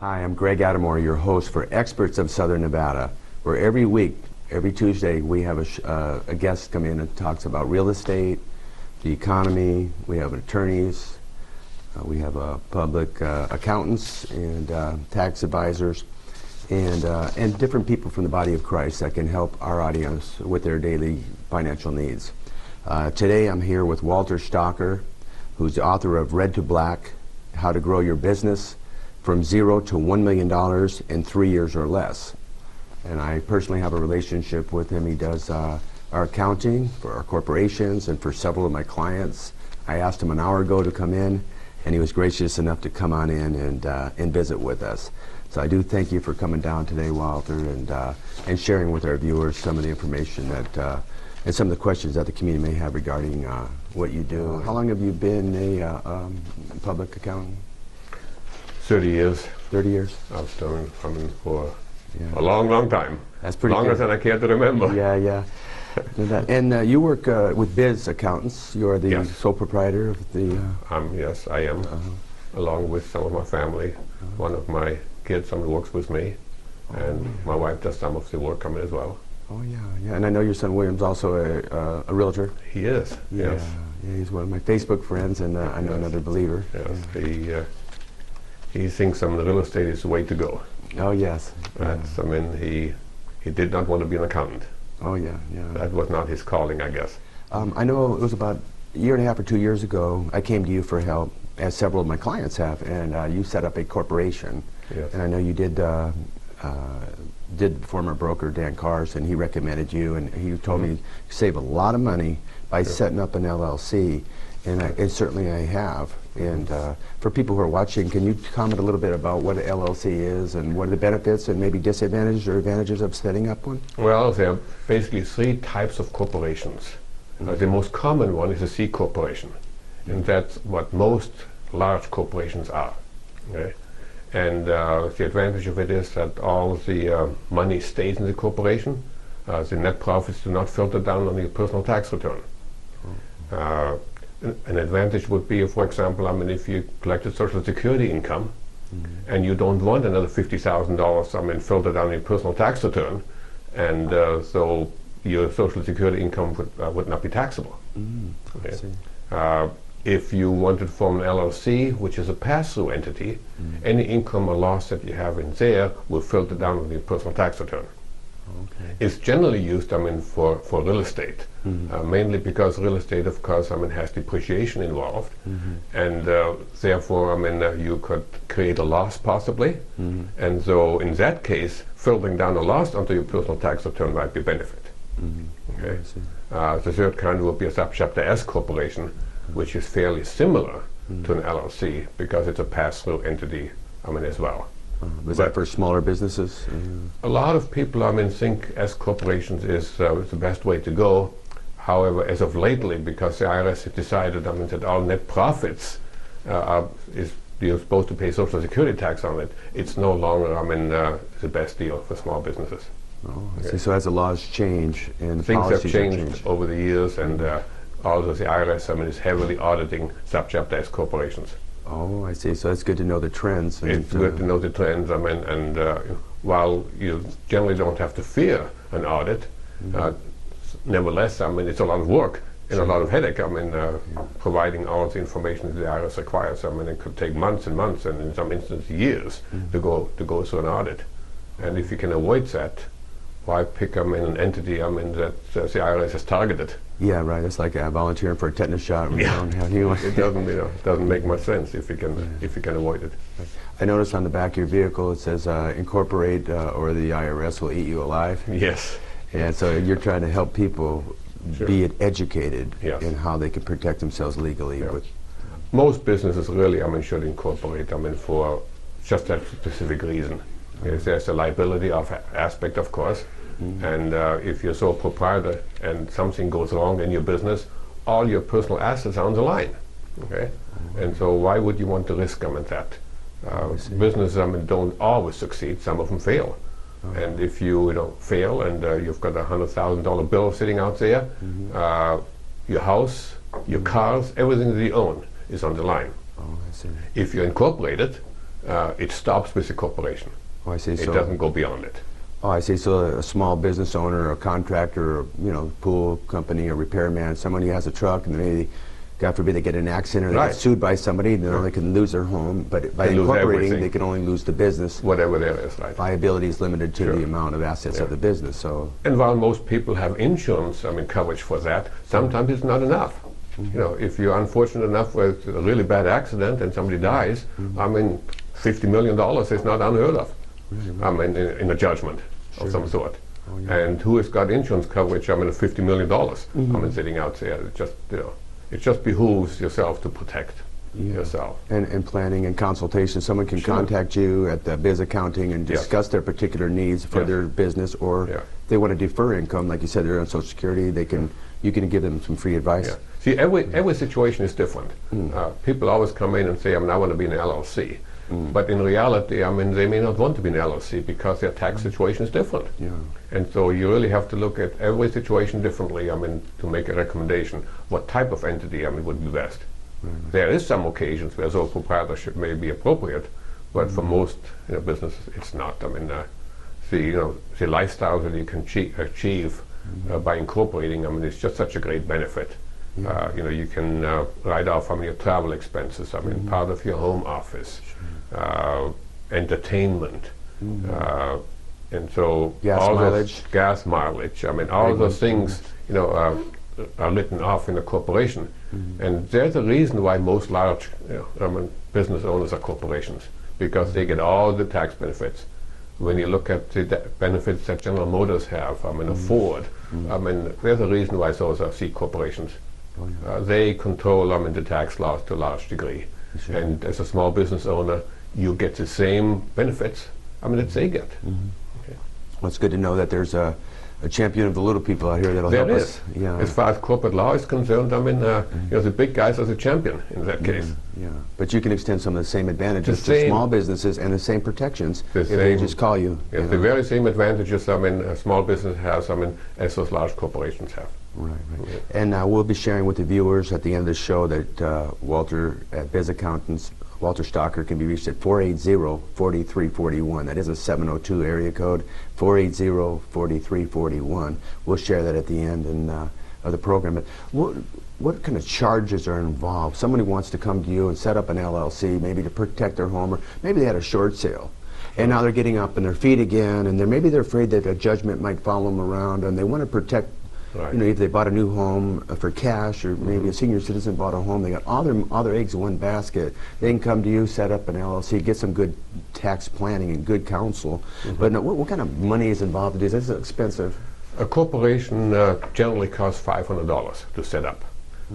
Hi, I'm Greg Adamore, your host for Experts of Southern Nevada, where every week, every Tuesday, we have a guest come in and talks about real estate, the economy. We have attorneys, we have public accountants and tax advisors, and different people from the body of Christ that can help our audience with their daily financial needs. Today I'm here with Walter Stocker, who's the author of Red to Black, How to Grow Your Business from $0 to $1 million in 3 years or less. And I personally have a relationship with him. He does our accounting for our corporations and for several of my clients. I asked him an hour ago to come in, and he was gracious enough to come on in and visit with us. So I do thank you for coming down today, Walter, and sharing with our viewers some of the information that and some of the questions that the community may have regarding what you do. How long have you been a public accountant? 30 years. 30 years? I've done accounting for a long, long time. That's pretty longer good. than I care to remember. Yeah. And you work with Biz Accountants. You are the sole proprietor of the... Yes, I am, along with some of my family. One of my kids works with me, and my wife does some of the work as well. Oh, yeah. And I know your son William's also a realtor. He is, yes. Yeah, he's one of my Facebook friends, and I know another believer. Yes, he thinks the real estate is the way to go. Oh, yes. That's, he did not want to be an accountant. Oh, yeah. That was not his calling, I guess. I know it was about a year and a half or 2 years ago, I came to you for help, as several of my clients have, and you set up a corporation. Yes. And I know you did former broker Dan Carson. He recommended you, and he told me you save a lot of money by setting up an LLC, and certainly I have. And for people who are watching, can you comment a little bit about what an LLC is and what are the benefits and maybe disadvantages or advantages of setting up one? Well, there are basically three types of corporations. The most common one is a C corporation, and that's what most large corporations are. Okay? And the advantage of it is that all the money stays in the corporation. The net profits do not filter down on your personal tax return. An advantage would be, for example, if you collected Social Security income and you don't want another $50,000 filtered down your personal tax return, and so your Social Security income would not be taxable. Okay? If you wanted to form an LLC, which is a pass-through entity, any income or loss that you have in there will filter down on your personal tax return. Okay. It's generally used, for real estate, mainly because real estate, of course, has depreciation involved, and therefore, you could create a loss possibly, and so in that case, filtering down a loss onto your personal tax return might be a benefit. Okay. The third kind would be a Subchapter S Corporation, which is fairly similar to an LLC because it's a pass-through entity, as well. Was that for smaller businesses? A lot of people, think S corporations is the best way to go. However, as of lately, because the IRS has decided, that all net profits you're supposed to pay Social Security tax on it, it's no longer, the best deal for small businesses. Oh, I see. So as the laws change and things have policies changed over the years, and also the IRS, is heavily auditing Subchapter S corporations. Oh, I see. So it's good to know the trends. It's good to know the trends. And while you generally don't have to fear an audit, nevertheless, it's a lot of work and a lot of headache. Providing all the information that the IRS requires. it could take months and months, and in some instances years, to go through an audit. And if you can avoid that, why pick an entity that the IRS has targeted? Yeah, right. It's like volunteering for a tetanus shot. When you don't have it doesn't make much sense if you can avoid it. I noticed on the back of your vehicle it says incorporate or the IRS will eat you alive. Yes. And so you're trying to help people be educated in how they can protect themselves legally. Yeah. Most businesses really should incorporate for just that specific reason. Yes, there's a liability aspect, of course. And if you're sole proprietor and something goes wrong in your business, all your personal assets are on the line. Okay, and so why would you want to risk that? Businesses don't always succeed. Some of them fail. And if you fail and you've got a $100,000 bill sitting out there, your house, your cars, everything that you own is on the line. Oh, I see. If you're incorporated, it stops with the corporation. Oh, I see. It doesn't go beyond it. Oh, I see. So a small business owner, a contractor, or, pool company, a repairman, someone who has a truck, and maybe, God forbid, they get in an accident or they get sued by somebody, then they can lose their home. But by incorporating, they can only lose the business. Whatever there is, right? Liability is limited to the amount of assets of the business. So. And while most people have insurance, coverage for that, sometimes it's not enough. If you're unfortunate enough with a really bad accident and somebody dies, $50 million is not unheard of. Really? In a judgment of some sort. Oh, yeah. And who has got insurance coverage? of $50 million. Sitting out there. It just behooves yourself to protect yourself. And planning and consultation. Someone can contact you at the biz accounting and discuss their particular needs for their business, or if they want to defer income, like you said, they're on Social Security. You can give them some free advice. Yeah. See, every situation is different. People always come in and say, I want to be an LLC. But in reality, they may not want to be an LLC because their tax situation is different. Yeah. And so you really have to look at every situation differently, to make a recommendation. What type of entity, would be best. Right. There is some occasions where sole proprietorship may be appropriate, but for most businesses, it's not. The lifestyle that you can achieve by incorporating, it's just such a great benefit. Yeah. You can write off your travel expenses, part of your home office. Entertainment, and so gas mileage. All of those things, are written off in a corporation, and there's a reason why most large, business owners are corporations, because they get all the tax benefits. When you look at the benefits that General Motors have, a Ford, there's a reason why those are C corporations. Oh, yeah. They control the tax laws to a large degree. Sure. And as a small business owner, you get the same benefits that they get. Okay. Well, it's good to know that there's a champion of the little people out here that'll help us. Yeah. As far as corporate law is concerned, the big guys are the champion in that case. Yeah. But you can extend some of the same advantages to small businesses and the same protections if they just call you. Yes, the very same advantages a small business has as those large corporations have. Right. And we'll be sharing with the viewers at the end of the show that Walter at Biz Accountants, Walter Stocker, can be reached at 480-4341. That is a 702 area code, 480-4341. We'll share that at the end of the program. But what kind of charges are involved? Somebody wants to come to you and set up an LLC, maybe to protect their home, or maybe they had a short sale. And now they're getting up on their feet again, and maybe they're afraid that a judgment might follow them around, and they want to protect. Right. If they bought a new home for cash, or maybe a senior citizen bought a home, they got all their eggs in one basket. They can come to you, set up an LLC, get some good tax planning and good counsel. But what kind of money is involved in this? This is expensive. A corporation generally costs $500 to set up.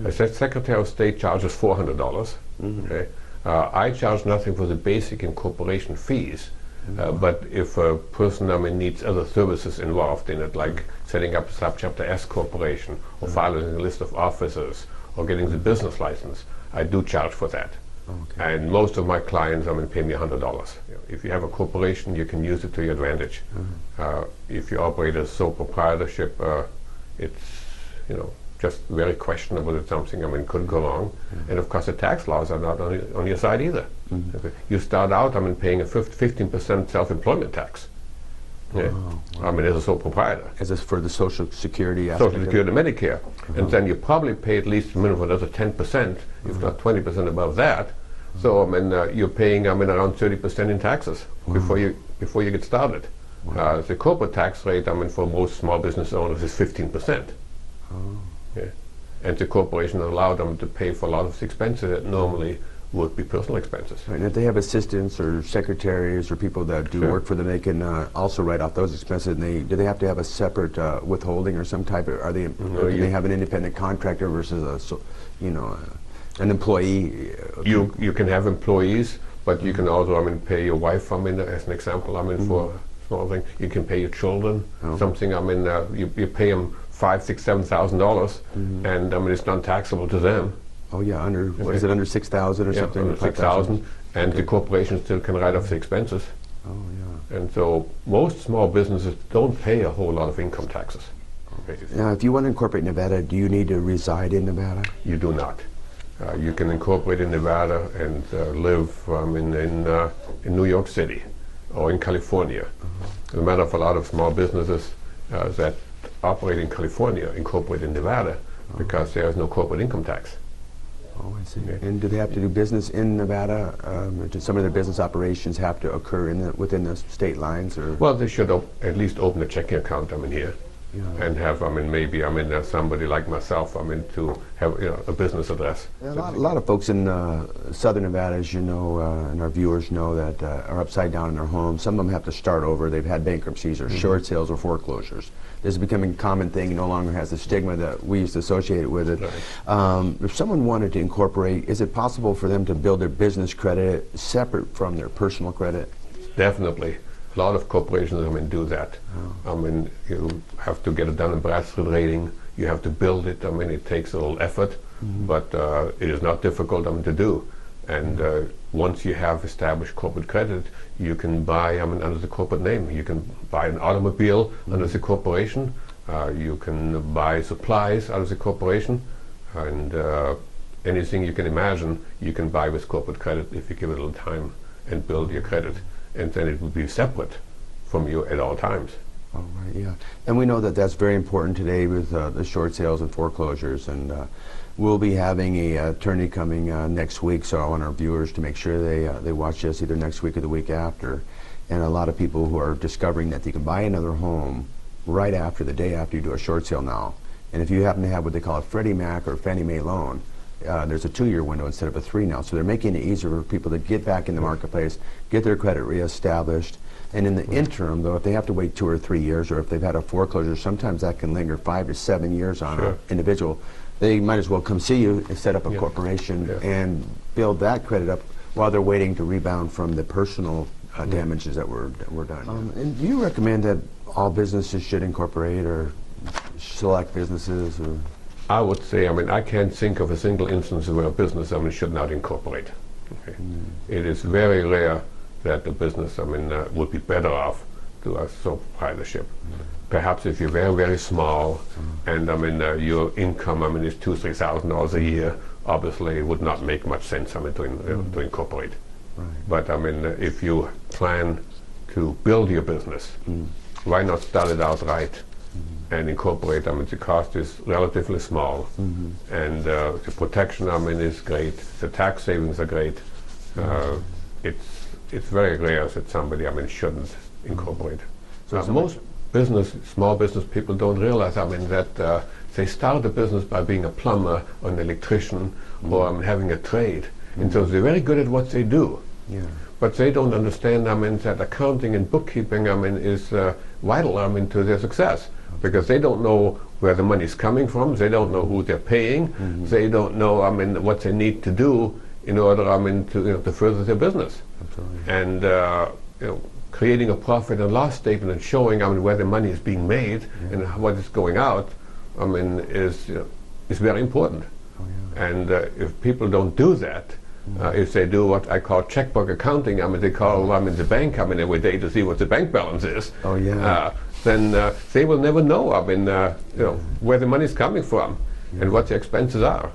A Secretary of State charges $400. Okay, I charge nothing for the basic incorporation fees. But if a person needs other services involved in it, like setting up a Subchapter S Corporation, or filing a list of officers, or getting the business license, I do charge for that. Okay. And most of my clients pay me $100. If you have a corporation, you can use it to your advantage. If you operate as sole proprietorship, it's just very questionable that something could go wrong. And of course the tax laws are not on your side either. You start out paying a 15% self-employment tax. Yeah. Wow. As a sole proprietor. As for the Social Security aspect. Social Security, Medicare. And then you probably pay at least a minimum of another 10%, if not 20% above that. So you're paying around 30% in taxes before you get started. The corporate tax rate for most small business owners is 15%. Yeah. And the corporation allowed them to pay for a lot of the expenses that normally would be personal expenses. Right. And if they have assistants or secretaries or people that do work for them, they can also write off those expenses. And do they have to have a separate withholding or some type of? Or can they have an independent contractor versus an employee? You can have employees, but you can also pay your wife. As an example, for a small thing, you can pay your children something. You pay them $5,000, $6,000, and it's non-taxable to them. Oh yeah, is it under 6,000 or something? Under 6,000, and the corporation still can write off the expenses. Oh yeah. And so most small businesses don't pay a whole lot of income taxes. Now, if you want to incorporate Nevada, do you need to reside in Nevada? You do not. You can incorporate in Nevada and live in New York City or in California. As a matter of a lot of small businesses that operate in California incorporate in Nevada because there is no corporate income tax. Oh, I see. Yeah. And do they have to do business in Nevada? Or do some of their business operations have to occur within the state lines? Or? Well, they should at least open a checking account here. Yeah. And have, maybe, somebody like myself, to have, a business address. A lot of folks in southern Nevada, as you know, and our viewers know, that are upside down in their homes. Some of them have to start over. They've had bankruptcies or short sales or foreclosures. This is becoming a common thing. It no longer has the stigma that we used to associate with it. Right. If someone wanted to incorporate, is it possible for them to build their business credit separate from their personal credit? Definitely. A lot of corporations, do that. Oh. You have to get it done in Bradstreet rating. You have to build it. It takes a little effort, but it is not difficult to do. And once you have established corporate credit, you can buy under the corporate name. You can buy an automobile under the corporation. You can buy supplies out of the corporation, and anything you can imagine, you can buy with corporate credit if you give it a little time and build your credit. And then it will be separate from you at all times. Oh, right, yeah. And we know that that's very important today with the short sales and foreclosures. And we'll be having an attorney coming next week, so I want our viewers to make sure they watch this either next week or the week after. And a lot of people who are discovering that they can buy another home right after, the day after you do a short sale now. And if you happen to have what they call a Freddie Mac or Fannie Mae loan, there's a 2-year window instead of a 3 now. So they're making it easier for people to get back in the marketplace, get their credit reestablished. And in the interim, though, if they have to wait 2 or 3 years, or if they've had a foreclosure, sometimes that can linger 5 to 7 years on an individual. They might as well come see you and set up a corporation and build that credit up while they're waiting to rebound from the personal damages that were done. And do you recommend that all businesses should incorporate, or select businesses? Or? I would say, I can't think of a single instance where a business, should not incorporate. Okay. It is very rare that the business, would be better off to a sole proprietorship. Perhaps if you're very, very small, and your income, is $2,000–3,000 a year, obviously it would not make much sense, to incorporate. Right. But if you plan to build your business, why not start it out right? And incorporate. The cost is relatively small, and the protection, is great. The tax savings are great. It's very rare that somebody, shouldn't incorporate. Most small business people don't realize, that they start a business by being a plumber or an electrician or having a trade, and so they're very good at what they do. Yeah. But they don't understand, that accounting and bookkeeping, is vital, to their success. Because they don't know where the money is coming from, they don't know who they're paying, they don't know, what they need to do in order, to further their business. Absolutely. And creating a profit and loss statement and showing, where the money is being made and what is going out, is very important. Oh, yeah. And if people don't do that, if they do what I call checkbook accounting, they call the bank every day to see what the bank balance is. Oh, yeah. Then they will never know, where the money is coming from and what the expenses are.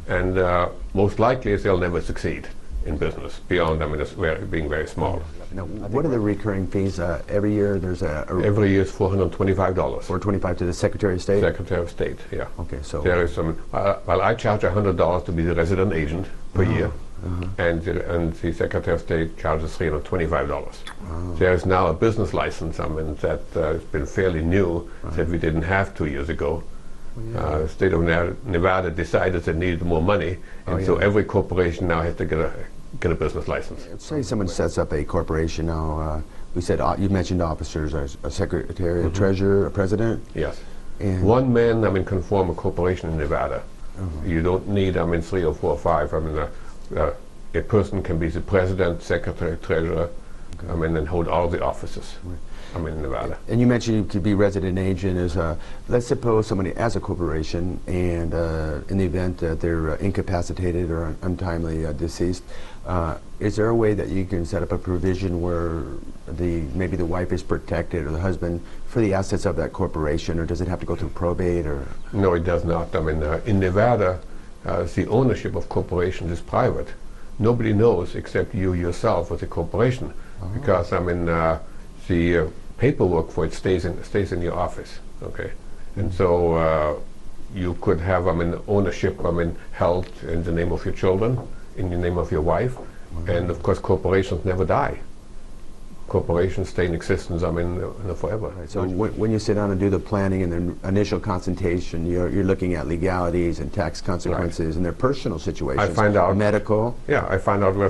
Yeah. And most likely they'll never succeed in business beyond, being very small. Now, what are the recurring fees? Every year there's every year is $425. $425 to the Secretary of State? Secretary of State, yeah. Okay, so there is some, well, I charge $100 to be the resident agent per year. And the Secretary of State charges $325. There is now a business license, that has been fairly new, that we didn't have 2 years ago. The state of Nevada decided they needed more money, and so every corporation now has to get a business license. Say someone sets up a corporation now. We said you mentioned officers, a secretary, a treasurer, a president. Yes. And one man, can form a corporation in Nevada. You don't need, 3 or 4 or 5. A person can be the president, secretary, treasurer, and hold all the offices. In Nevada. And you mentioned you could be resident agent. Let's suppose somebody has a corporation, and in the event that they're incapacitated or untimely deceased, is there a way that you can set up a provision where maybe the wife is protected or the husband for the assets of that corporation, or does it have to go through probate? Or no, it does not. In Nevada, the ownership of corporations is private. Nobody knows except you yourself as a corporation, because I mean the paperwork for it stays in your office. Okay, and so you could have ownership held in the name of your children, in the name of your wife, and of course corporations never die. Corporations stay in existence forever. Right. So when you sit down and do the planning and the initial consultation, you're looking at legalities and tax consequences and their personal situations. I find out medical. Yeah, I find out where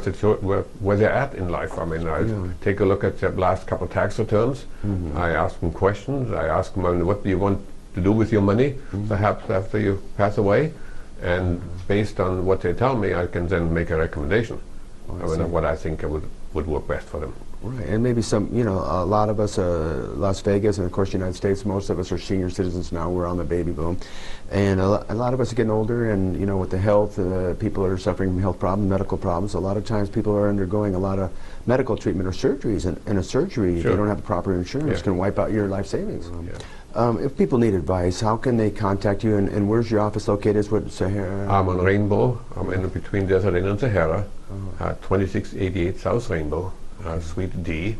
they're at in life. I mean, I take a look at their last couple of tax returns. I ask them questions. I ask them, what do you want to do with your money, perhaps after you pass away? And based on what they tell me, I can then make a recommendation. What I think would work best for them. Right, and maybe some, a lot of us, Las Vegas, and of course the United States, most of us are senior citizens now. We're on the baby boom. And a lot of us are getting older, and, with the health, people are suffering from health problems, medical problems. A lot of times people are undergoing a lot of medical treatment or surgeries, and a surgery, if you don't have the proper insurance, can wipe out your life savings. If people need advice, how can they contact you, and where's your office located? Is what Sahara? I'm on Rainbow. I'm in between Desert Inn and Sahara, 2688 South Rainbow. Suite D,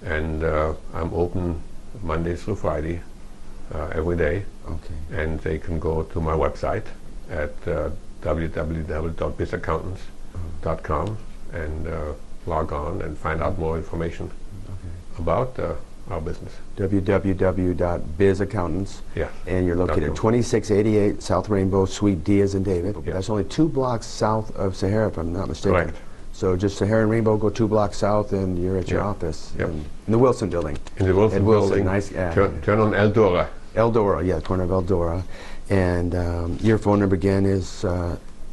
and I'm open Monday through Friday, every day. And they can go to my website at www.bizaccountants.com and log on and find out more information about our business. www.bizaccountants. Yeah. And you're located at 2688 South Rainbow, Suite D as in David. Yeah. That's only 2 blocks south of Sahara, if I'm not mistaken. Right. So just Sahara and Rainbow, go 2 blocks south, and you're at your office in the Wilson building. In the Wilson building. Nice. Turn on Eldora. Eldora, corner of Eldora. And your phone number again is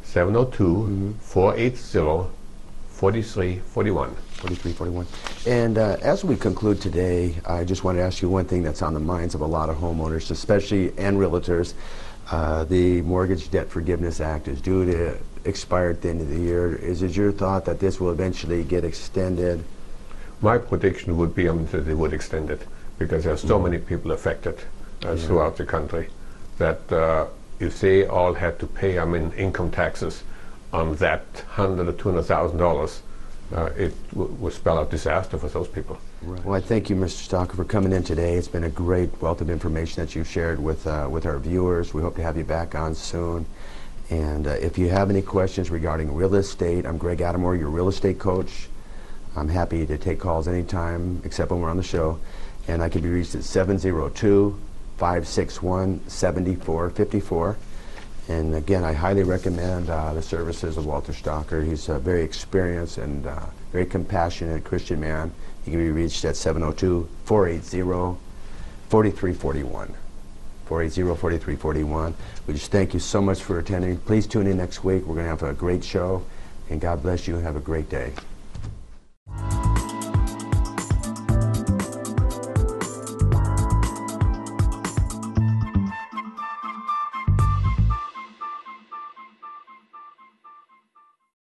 702-480-4341. 4341. And as we conclude today, I just want to ask you one thing that's on the minds of a lot of homeowners, especially and realtors. The Mortgage Debt Forgiveness Act is due to expire at the end of the year. Is it your thought that this will eventually get extended? My prediction would be that they would extend it, because there are so many people affected throughout the country that if they all had to pay income taxes on that $100,000 or $200,000, it would spell out disaster for those people. Right. Well, I thank you, Mr. Stocker, for coming in today. It's been a great wealth of information that you've shared with our viewers. We hope to have you back on soon. And if you have any questions regarding real estate, I'm Greg Adamore, your real estate coach. I'm happy to take calls anytime, except when we're on the show. And I can be reached at 702-561-7454. And again, I highly recommend the services of Walter Stocker. He's a very experienced and very compassionate Christian man. He can be reached at 702-480-4341. 480-4341. We just thank you so much for attending. Please tune in next week. We're going to have a great show. And God bless you and have a great day.